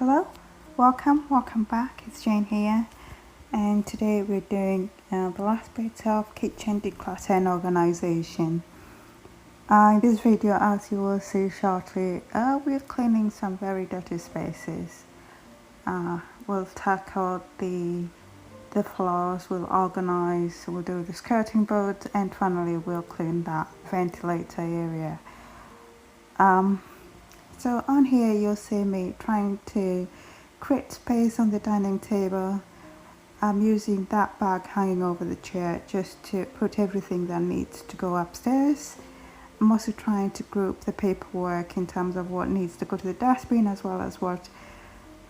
Hello, welcome back. It's Jane here, and today we're doing the last bit of kitchen declutter and organization. In this video, as you will see shortly, we're cleaning some very dirty spaces. We'll tackle the floors, we'll organize, we'll do the skirting boards, and finally we'll clean that ventilator area. So on here you'll see me trying to create space on the dining table. I'm using that bag hanging over the chair just to put everything that needs to go upstairs. I'm also trying to group the paperwork in terms of what needs to go to the dustbin as well as what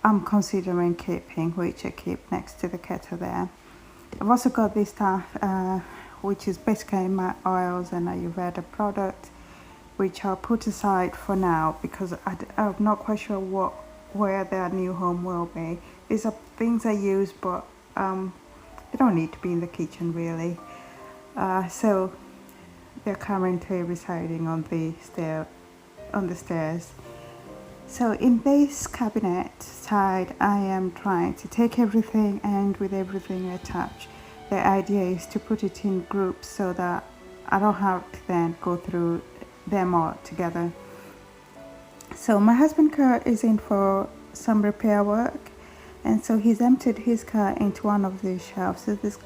I'm considering keeping, which I keep next to the kettle there. I've also got this stuff which is basically my oils and Ayurveda product, which I'll put aside for now because I'm not quite sure where their new home will be. These are things I use, but they don't need to be in the kitchen really. So they're currently residing on the stairs. So in this cabinet side, I am trying to take everything, and with everything attached, the idea is to put it in groups so that I don't have to then go through them all together. So my husband's car is in for some repair work, and so he's emptied his car into one of these shelves. So there's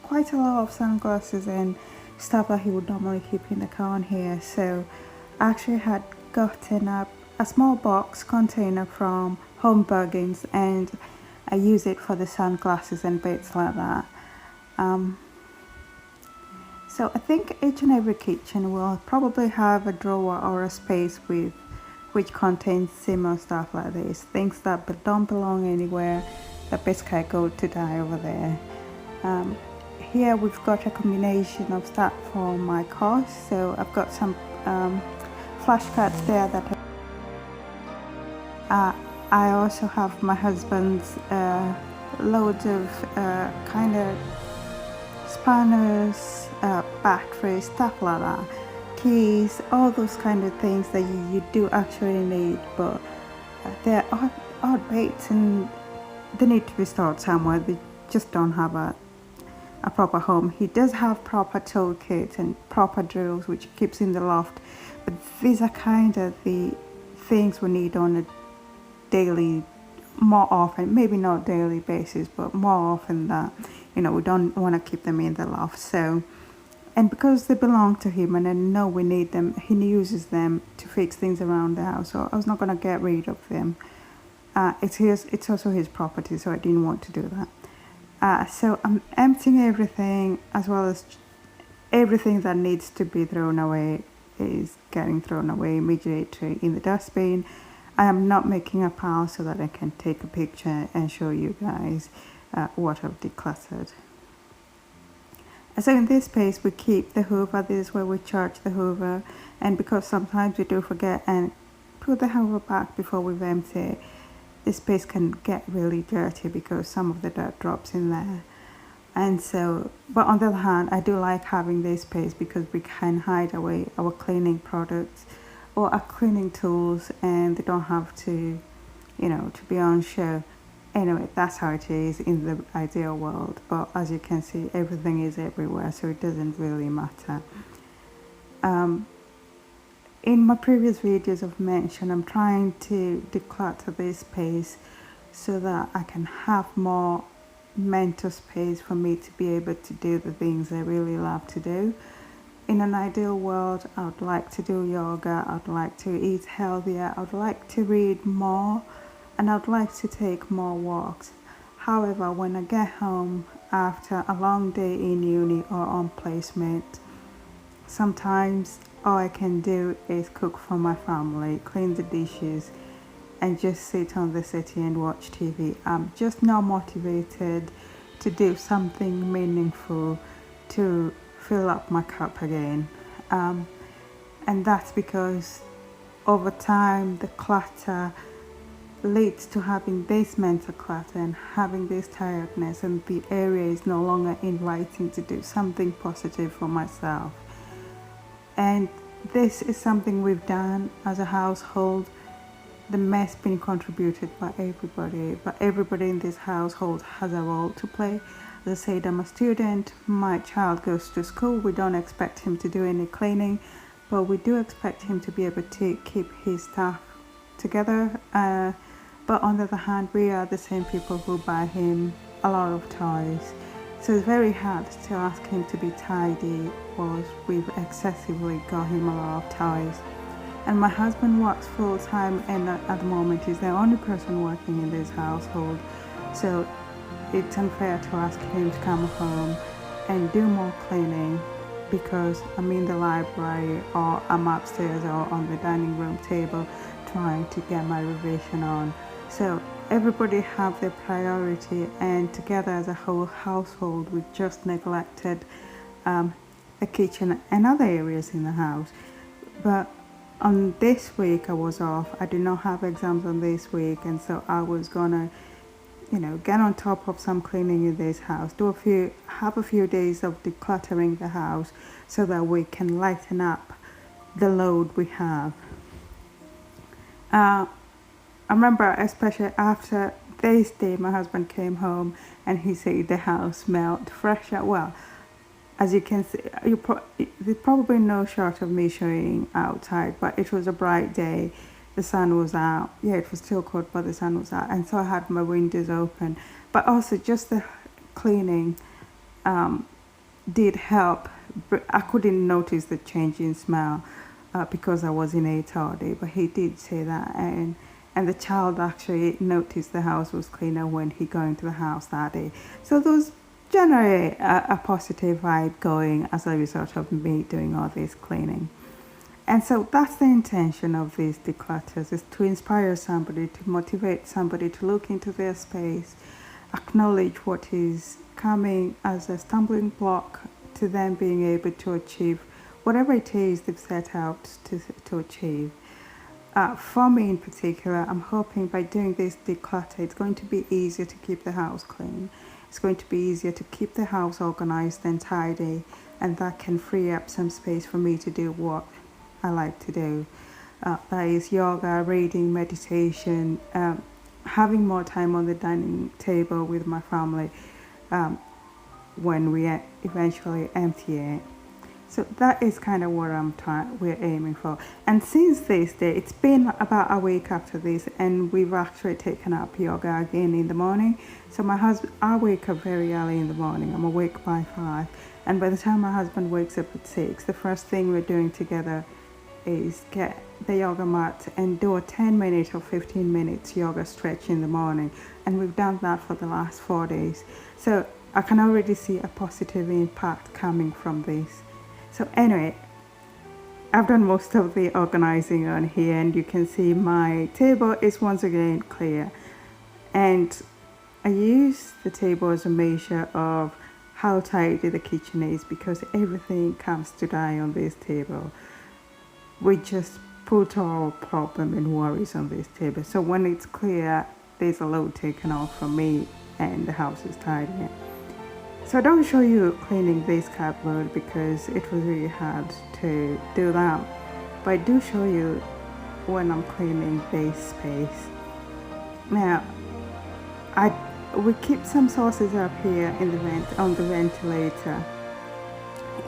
quite a lot of sunglasses and stuff that he would normally keep in the car on here. So I actually had gotten up a small box container from Homemaking, and I use it for the sunglasses and bits like that. So I think each and every kitchen will probably have a drawer or a space which contains similar stuff like this. Things that don't belong anywhere, that basically go to die over there. Here we've got a combination of stuff for my course. So I've got some flashcards there that I also have my husband's loads of kind of spanners, batteries, stuff like that, keys, all those kind of things that you do actually need, but they're odd bits and they need to be stored somewhere. They just don't have a proper home. He does have proper toolkit and proper drills which he keeps in the loft, but these are kind of the things we need on a daily, more often, maybe not daily basis, but more often that, we don't want to keep them in the loft. So, and because they belong to him and I know we need them, he uses them to fix things around the house, so I was not going to get rid of them. It's also his property, so I didn't want to do that. So I'm emptying everything, as well as everything that needs to be thrown away is getting thrown away immediately in the dustbin. I am not making a pile so that I can take a picture and show you guys what I've decluttered. So in this space we keep the hoover. This is where we charge the hoover, and because sometimes we do forget and put the hoover back before we've emptied, this space can get really dirty because some of the dirt drops in there. And so, but on the other hand, I do like having this space because we can hide away our cleaning products or our cleaning tools, and they don't have to, to be on show. Anyway, that's how it is in the ideal world, but as you can see, everything is everywhere, so it doesn't really matter. In my previous videos I've mentioned I'm trying to declutter this space so that I can have more mental space for me to be able to do the things I really love to do. In an ideal world, I would like to do yoga, I would like to eat healthier, I would like to read more, and I would like to take more walks. However, when I get home after a long day in uni or on placement, sometimes all I can do is cook for my family, clean the dishes, and just sit on the settee and watch TV. I'm just not motivated to do something meaningful to fill up my cup again. And that's because over time the clutter leads to having this mental clutter and having this tiredness, and the area is no longer inviting to do something positive for myself. And this is something we've done as a household the mess being contributed by everybody, but everybody in this household has a role to play. As I said, I'm a student, my child goes to school, we don't expect him to do any cleaning, but we do expect him to be able to keep his stuff together. But on the other hand, we are the same people who buy him a lot of toys. So it's very hard to ask him to be tidy whilst we've excessively got him a lot of toys. And my husband works full time, and at the moment he's the only person working in this household. So it's unfair to ask him to come home and do more cleaning because I'm in the library or I'm upstairs or on the dining room table trying to get my revision on. So everybody have their priority, and together as a whole household we just neglected the kitchen and other areas in the house. But on this week I was off. I did not have exams on this week, and so I was gonna, get on top of some cleaning in this house. Have a few days of decluttering the house so that we can lighten up the load we have. I remember, especially after this day, my husband came home and he said the house smelled fresher. Well, as you can see, there's probably no shot of me showing outside, but it was a bright day. The sun was out. Yeah, it was still cold, but the sun was out. And so I had my windows open. But also just the cleaning did help. I couldn't notice the change in smell because I was in it all day, but he did say that. And the child actually noticed the house was cleaner when he got into the house that day. So those generate a positive vibe going as a result of me doing all this cleaning. And so that's the intention of these declutters, is to inspire somebody, to motivate somebody to look into their space, acknowledge what is coming as a stumbling block to them being able to achieve whatever it is they've set out to achieve. For me in particular, I'm hoping by doing this declutter, it's going to be easier to keep the house clean. It's going to be easier to keep the house organized and tidy, and that can free up some space for me to do what I like to do. That is yoga, reading, meditation, having more time on the dining table with my family when we eventually empty it. So that is kind of what we're aiming for. And since this day, it's been about a week after this, and we've actually taken up yoga again in the morning. So I wake up very early in the morning. I'm awake by 5. And by the time my husband wakes up at 6, the first thing we're doing together is get the yoga mat and do a 10-minute or 15 minutes yoga stretch in the morning. And we've done that for the last 4 days. So I can already see a positive impact coming from this. So anyway, I've done most of the organizing on here, and you can see my table is once again clear. And I use the table as a measure of how tidy the kitchen is, because everything comes to die on this table. We just put our problem and worries on this table. So when it's clear, there's a load taken off from me and the house is tidy. So I don't show you cleaning this cupboard because it was really hard to do that. But I do show you when I'm cleaning this space. Now, we keep some sauces up here in on the ventilator.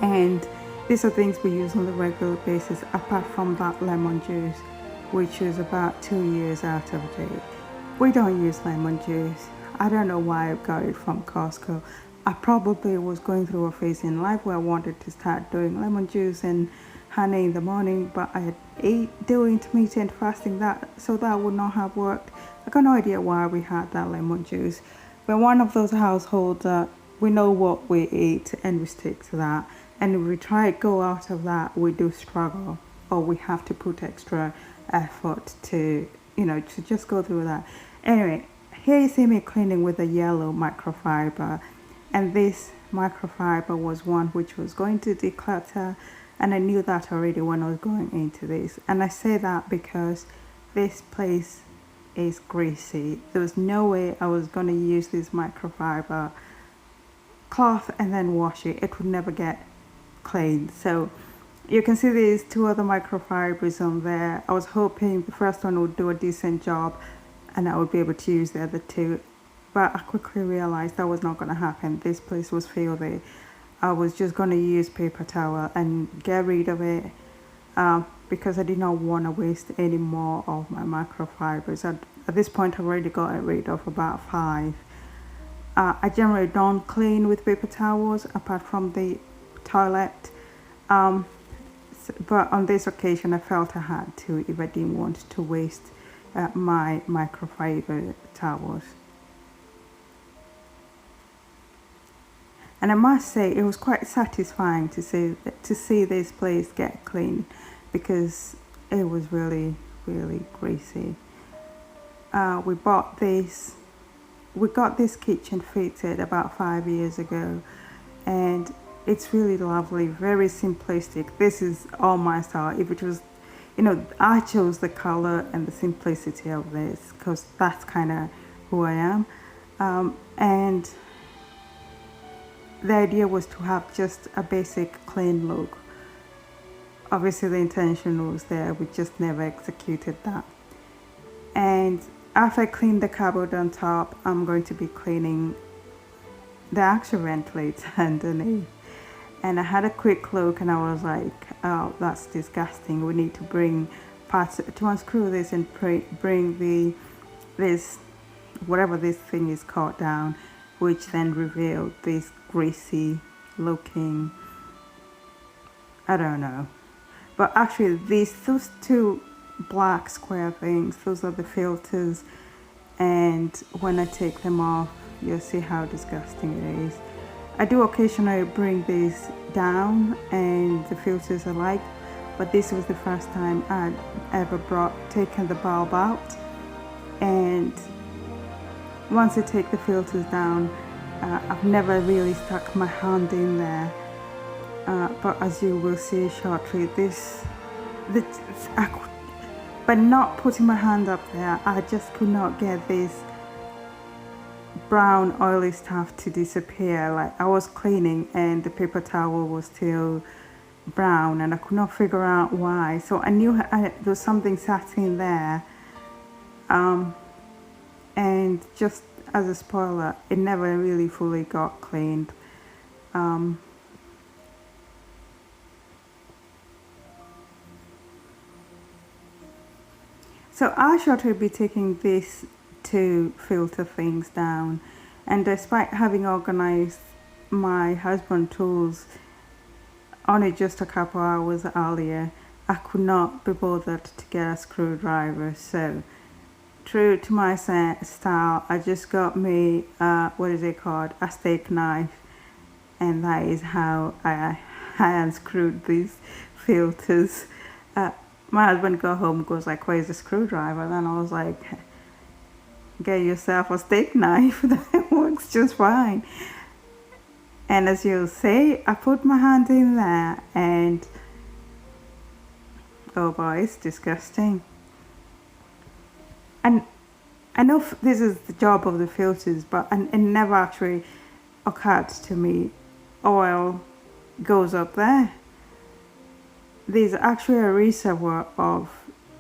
And these are things we use on a regular basis, apart from that lemon juice, which is about 2 years out of date. We don't use lemon juice. I don't know why I got it from Costco. I probably was going through a phase in life where I wanted to start doing lemon juice and honey in the morning, but I ate doing intermittent fasting, so that would not have worked. I got no idea why we had that lemon juice. We're one of those households that we know what we eat and we stick to that. And if we try to go out of that, we do struggle, or we have to put extra effort to just go through that. Anyway, here you see me cleaning with a yellow microfiber. And this microfiber was one which was going to declutter, and I knew that already when I was going into this. And I say that because this place is greasy. There was no way I was going to use this microfiber cloth and then wash it. It would never get clean. So You can see these two other microfibers on there. I was hoping the first one would do a decent job and I would be able to use the other two. But I quickly realized that was not going to happen. This place was filthy. I was just going to use paper towel and get rid of it because I did not want to waste any more of my microfibers. At this point, I've already gotten rid of about 5. I generally don't clean with paper towels apart from the toilet. But on this occasion, I felt I had to if I didn't want to waste my microfiber towels. And I must say, it was quite satisfying to see this place get clean because it was really, really greasy. We got this kitchen fitted about 5 years ago, and it's really lovely, very simplistic. This is all my style. If it was, I chose the color and the simplicity of this because that's kind of who I am. And the idea was to have just a basic clean look. Obviously the intention was there, we just never executed that. And after I clean the cupboard on top, I'm going to be cleaning the actual ventilator underneath. And I had a quick look and I was like, oh, that's disgusting. We need to bring parts to unscrew this and bring this whatever this thing is caught down, which then revealed this greasy looking, I don't know. But actually those two black square things, those are the filters, and when I take them off, you'll see how disgusting it is. I do occasionally bring these down and the filters are like, but this was the first time I'd ever taken the bulb out. And once I take the filters down, I've never really stuck my hand in there, but as you will see shortly, by not putting my hand up there, I just could not get this brown oily stuff to disappear. Like, I was cleaning and the paper towel was still brown and I could not figure out why. So I knew there was something sat in there, and just as a spoiler, it never really fully got cleaned. So I shortly be taking this to filter things down, and despite having organized my husband's tools only just a couple hours earlier, I could not be bothered to get a screwdriver. So true to my style, I just got me what is it called, a steak knife, and that is how I unscrewed these filters. My husband got home, goes like, where's the screwdriver? And then I was like, get yourself a steak knife, that works just fine. And as you'll see, I put my hand in there and oh boy, it's disgusting. And I know this is the job of the filters, but it never actually occurred to me oil goes up there. There's actually a reservoir of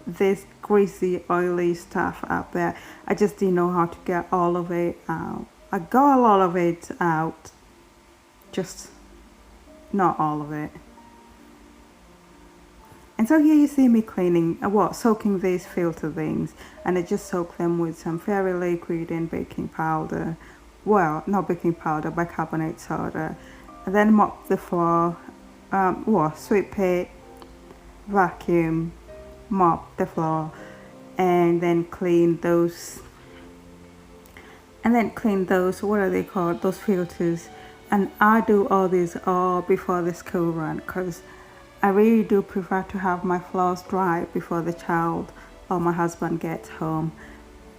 this greasy, oily stuff up there. I just didn't know how to get all of it out. I got a lot of it out, just not all of it. And so here you see me cleaning, soaking these filter things, and I just soak them with some fairy liquid and baking powder. Well, not baking powder, bicarbonate soda. And then mop the floor, sweep it, vacuum, mop the floor, and then clean those. What are they called? Those filters. And I do all this all before the school run, because I really do prefer to have my floors dry before the child or my husband gets home,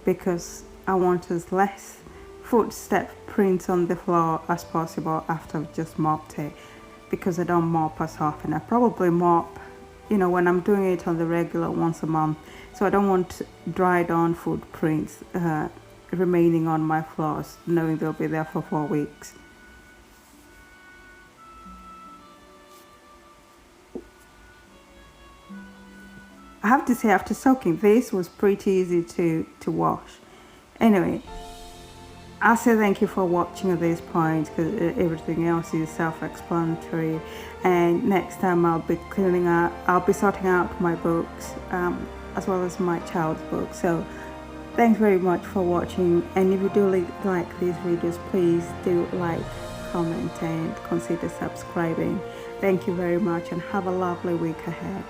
because I want as less footstep prints on the floor as possible after I've just mopped it, because I don't mop as often. I probably mop, when I'm doing it on the regular once a month, so I don't want dried on footprints remaining on my floors, knowing they'll be there for 4 weeks. I have to say, after soaking, this was pretty easy to wash. Anyway, I'll say thank you for watching at this point, because everything else is self-explanatory. And next time I'll be sorting out my books, as well as my child's books. So thanks very much for watching. And if you do like these videos, please do like, comment, and consider subscribing. Thank you very much, and have a lovely week ahead.